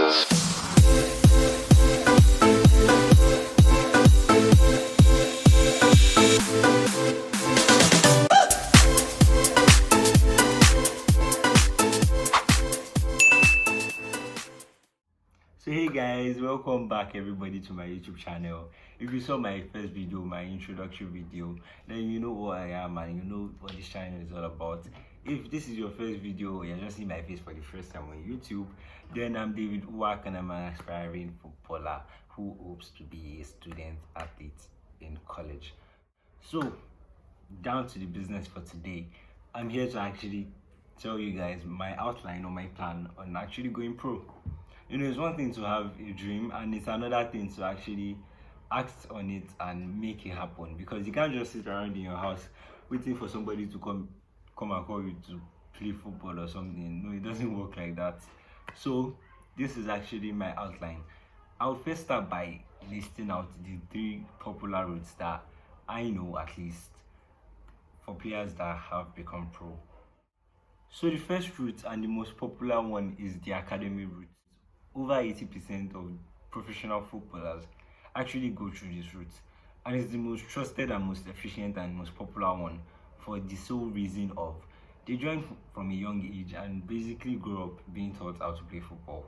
So hey guys, welcome back everybody to my YouTube channel. If you saw my first video, my introductory video, then you know who I am and you know what this channel is all about. If this is your first video, you're just seeing my face for the first time on YouTube, then I'm David Uwak and I'm an aspiring footballer who hopes to be a student athlete in college. So down to the business for today. I'm here to actually tell you guys my outline or my plan on actually going pro. You know, it's one thing to have a dream and it's another thing to actually act on it and make it happen, because you can't just sit around in your house waiting for somebody to come and call you to play football or something. No, it doesn't work like that. So this is actually my outline. I'll first start by listing out the 3 popular routes that I know, at least for players that have become pro. So the first route and the most popular one is the academy route. Over 80% of professional footballers actually go through this route, and it's the most trusted and most efficient and most popular one for the sole reason of they join from a young age and basically grow up being taught how to play football.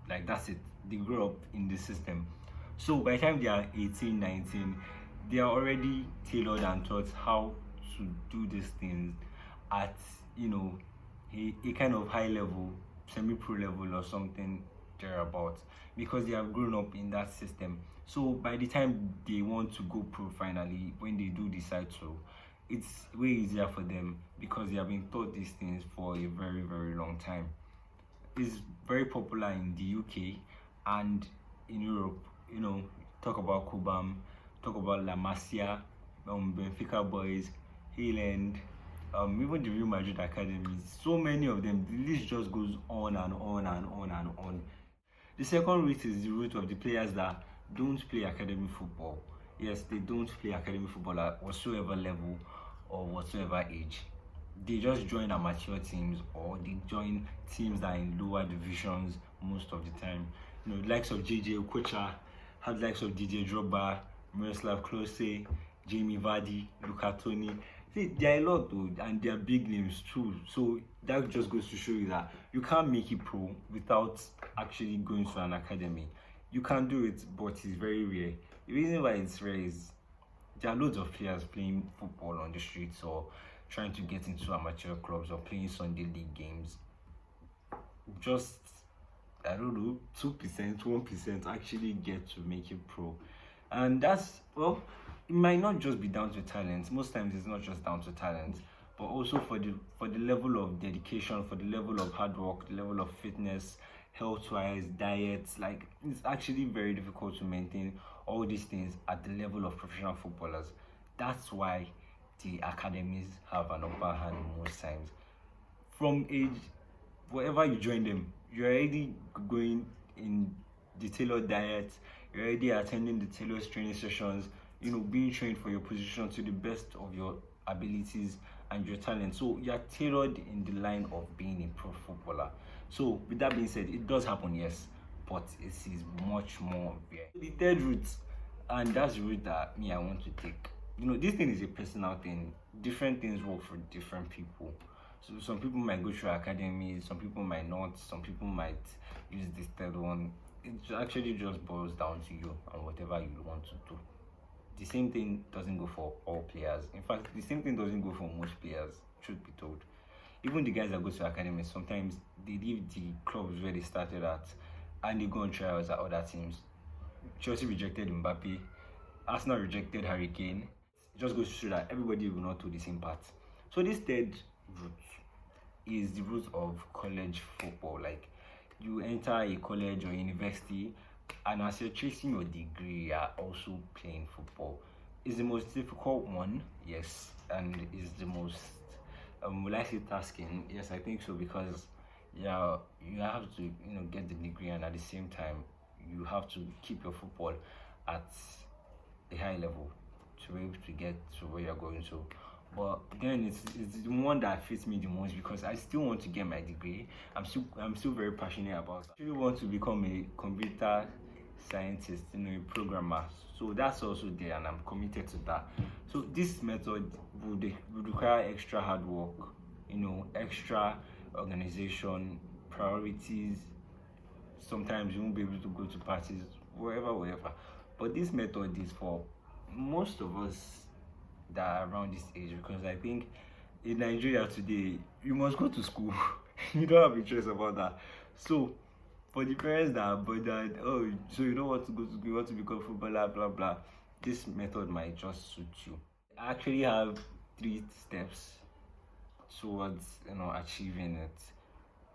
Like, that's it. They grow up in the system. So by the time they are 18, 19, they are already tailored and taught how to do these things at, you know, a kind of high level, semi-pro level or something thereabouts, because they have grown up in that system. So by the time they want to go pro finally, when they do decide to, it's way easier for them because they have been taught these things for a very, very long time. It's very popular in the UK and in Europe. You know, talk about Cobham, talk about La Masia, Benfica Boys, Haaland, even the Real Madrid academies. So many of them. The list just goes on and on and on and on. The second route is the route of the players that don't play academy football. Yes, they don't play academy football at whatsoever level or whatsoever age. They just join amateur teams or they join teams that are in lower divisions most of the time. You know, the likes of JJ Okocha, have the likes of DJ Drogba, Miroslav Klose, Jamie Vardy, Luca Toni. See, there are a lot though, and they are big names too. So that just goes to show you that you can't make it pro without actually going to an academy. You can do it, but it's very rare. The reason why it's rare is there are loads of players playing football on the streets or trying to get into amateur clubs or playing Sunday league games. Just, I don't know, 2%, 1% actually get to make it pro. And that's, well, it might not just be down to talent. Most times it's not just down to talent, but also for the level of dedication, for the level of hard work, the level of fitness, health-wise, diets. Like, it's actually very difficult to maintain all these things at the level of professional footballers. That's why the academies have an upper hand most times. From age, wherever you join them, you're already going in the tailored diet, you're already attending the tailored training sessions, you know, being trained for your position to the best of your abilities and your talent. So you're tailored in the line of being a pro footballer. So with that being said, it does happen, yes, but it is much more rare. The third route, and that's the route that I want to take. You know, this thing is a personal thing. Different things work for different people. So some people might go through academies, some people might not, some people might use this third one. It actually just boils down to you and whatever you want to do. The same thing doesn't go for all players. In fact, the same thing doesn't go for most players, truth be told. Even the guys that go to academies, sometimes they leave the clubs where they started at and they go on trials at other teams. Chelsea rejected Mbappe, Arsenal rejected Harry Kane. It just goes to show that everybody will not do the same path. So this third route is the route of college football. Like, you enter a college or university, and as you're chasing your degree, you're also playing football. It's the most difficult one, yes, and it's the most, will I say tasking? Yes, I think so, because yeah, you have to, you know, get the degree, and at the same time, you have to keep your football at a high level to be able to get to where you're going to. But then it's the one that fits me the most because I still want to get my degree. I'm still very passionate about it. I really want to become a computer scientist, a programmer. So that's also there, and I'm committed to that. So this method would require extra hard work, extra organization, priorities. Sometimes you won't be able to go to parties, wherever. But this method is for most of us that are around this age, because I think in Nigeria today you must go to school. You don't have a choice about that. So for the parents that are bothered, oh, so you don't want to go to school, you want to become footballer, blah blah, this method might just suit you. I actually have 3 steps towards achieving it.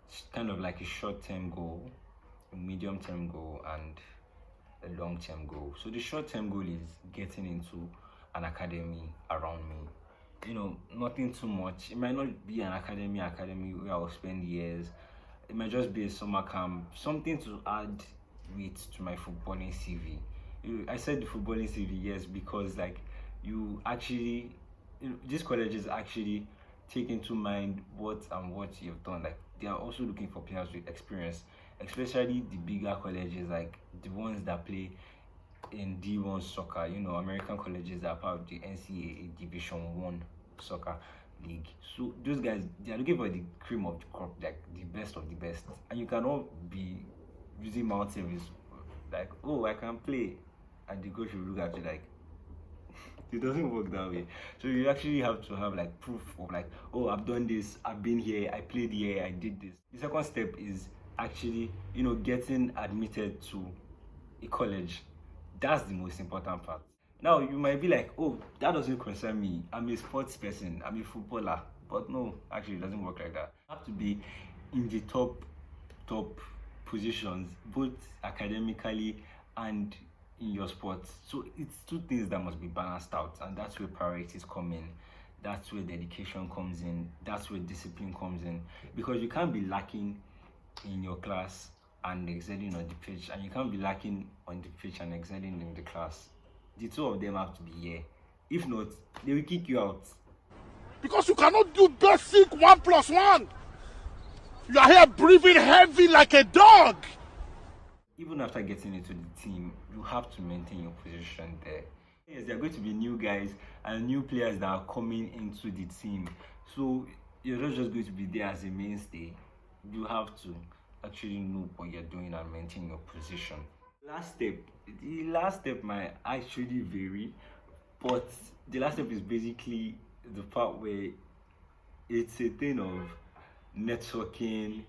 It's kind of like a short-term goal, a medium-term goal, and a long-term goal. So the short-term goal is getting into an academy around me. Nothing too much. It might not be an academy where I'll spend years. It might just be a summer camp, something to add weight to my footballing CV. I said the footballing CV, yes, because like you actually, these colleges actually take into mind what you've done. Like they are also looking for players with experience, especially the bigger colleges, like the ones that play in D1 soccer, American colleges that are part of the NCAA Division 1 soccer league. So those guys, they are looking for the cream of the crop, like the best of the best. And you cannot be using mouth service like, oh, I can play, and the coach will look at you like, it doesn't work that way. So you actually have to have like proof of like, oh, I've done this, I've been here, I played here, I did this. The second step is actually, getting admitted to a college. That's the most important part. Now you might be like, oh, that doesn't concern me, I'm a sports person, I'm a footballer. But no, actually it doesn't work like that. You have to be in the top positions, both academically and in your sports. So it's two things that must be balanced out, and that's where priorities come in. That's where dedication comes in. That's where discipline comes in. Because you can't be lacking in your class and excelling on the pitch, and you can't be lacking on the pitch and excelling in the class. The two of them have to be here. If not, they will kick you out. Because you cannot do basic 1+1. You are here breathing heavy like a dog. Even after getting into the team, you have to maintain your position there. Yes, there are going to be new guys and new players that are coming into the team. So you're not just going to be there as a mainstay. You have to actually know what you're doing and maintain your position. The last step might actually vary, but the last step is basically the part where it's a thing of networking,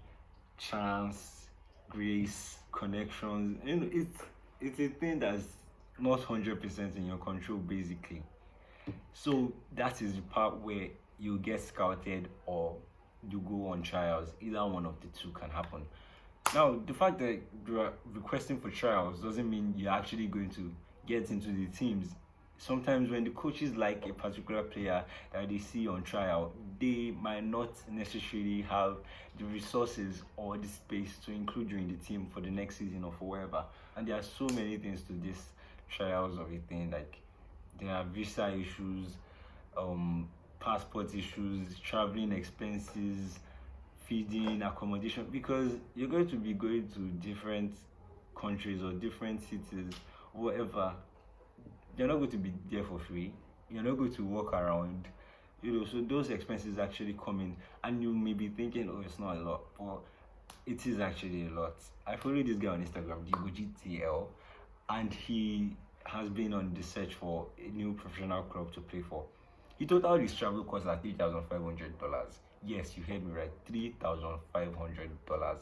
chance, grace, connections. It's a thing that's not 100% in your control, basically. So that is the part where you get scouted or you go on trials. Either one of the two can happen. Now, the fact that you are requesting for trials doesn't mean you're actually going to get into the teams. Sometimes when the coaches like a particular player that they see on trial, they might not necessarily have the resources or the space to include you in the team for the next season or for wherever. And there are so many things to this trials of a thing. Like there are visa issues, passport issues, traveling expenses, feeding, accommodation, because you're going to be going to different countries or different cities, whatever. You're not going to be there for free. You're not going to walk around, so those expenses actually come in, and you may be thinking, oh, it's not a lot, but it is actually a lot. I follow this guy on Instagram, DigoGTL, and he has been on the search for a new professional club to play for. He totaled his travel cost at $3,500. Yes, you heard me right, $3,500.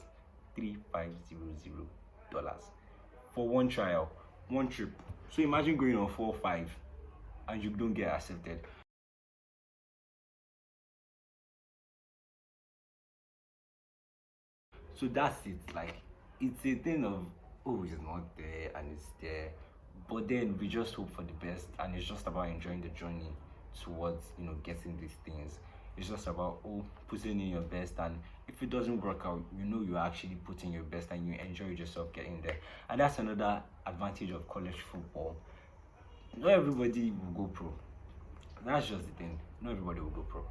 $3,500 for one trial, one trip. So imagine going on 4 or 5 and you don't get accepted. So that's it. Like, it's a thing of, oh, it's not there and it's there, but then we just hope for the best, and it's just about enjoying the journey towards getting these things. It's just about putting in your best, and if it doesn't work out, you're actually putting your best and you enjoyed yourself getting there. And that's another advantage of college football. Not everybody will go pro. That's just the thing. Not everybody will go pro.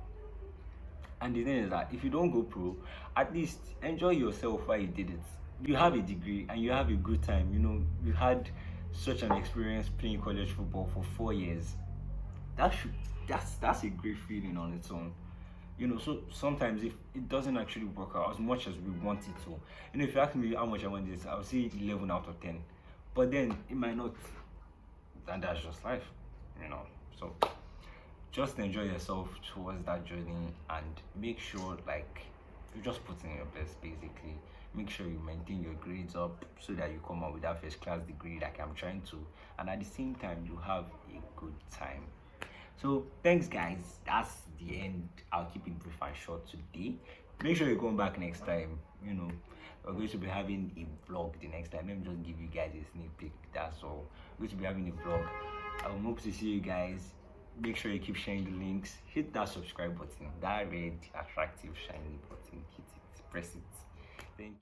And the thing is that if you don't go pro, at least enjoy yourself while you did it. You have a degree and you have a good time. You had such an experience playing college football for 4 years. That's a great feeling on its own. So sometimes if it doesn't actually work out as much as we want it to, if you ask me how much I want this, I'll say 11 out of 10. But then it might not, and that's just life. So just enjoy yourself towards that journey and make sure you just put in your best. Basically, make sure you maintain your grades up so that you come out with that first class degree like I'm trying to, and at the same time you have a good time. So thanks guys, that's the end. I'll keep it brief and short today. Make sure you come back next time. We're going to be having a vlog the next time. Let me just give you guys a sneak peek. That's all. We're going to be having a vlog. I hope to see you guys. Make sure you keep sharing the links. Hit that subscribe button, that red attractive shiny button. Hit it, press it. Thank you.